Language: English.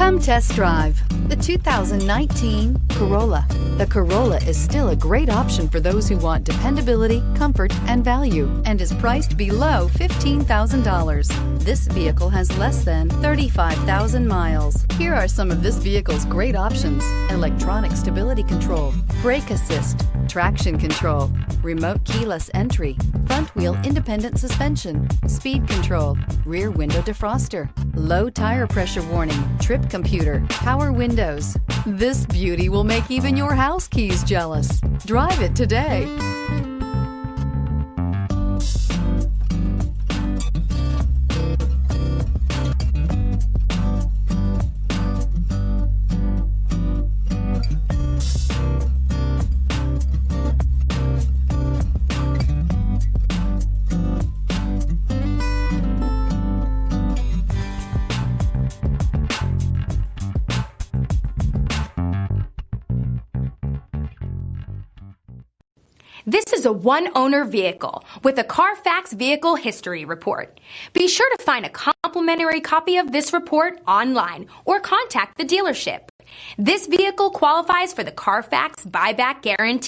Come test drive the 2019 Corolla. The Corolla is still a great option for those who want dependability, comfort, and value, and is priced below $15,000. This vehicle has less than 35,000 miles. Here are some of this vehicle's great options: electronic stability control, brake assist, traction control, remote keyless entry, front wheel independent suspension, speed control, rear window defroster, low tire pressure warning, trip computer, power windows. This beauty will make even your house keys jealous. Drive it today. This is a one-owner vehicle with a Carfax Vehicle History Report. Be sure to find a complimentary copy of this report online or contact the dealership. This vehicle qualifies for the Carfax Buyback Guarantee.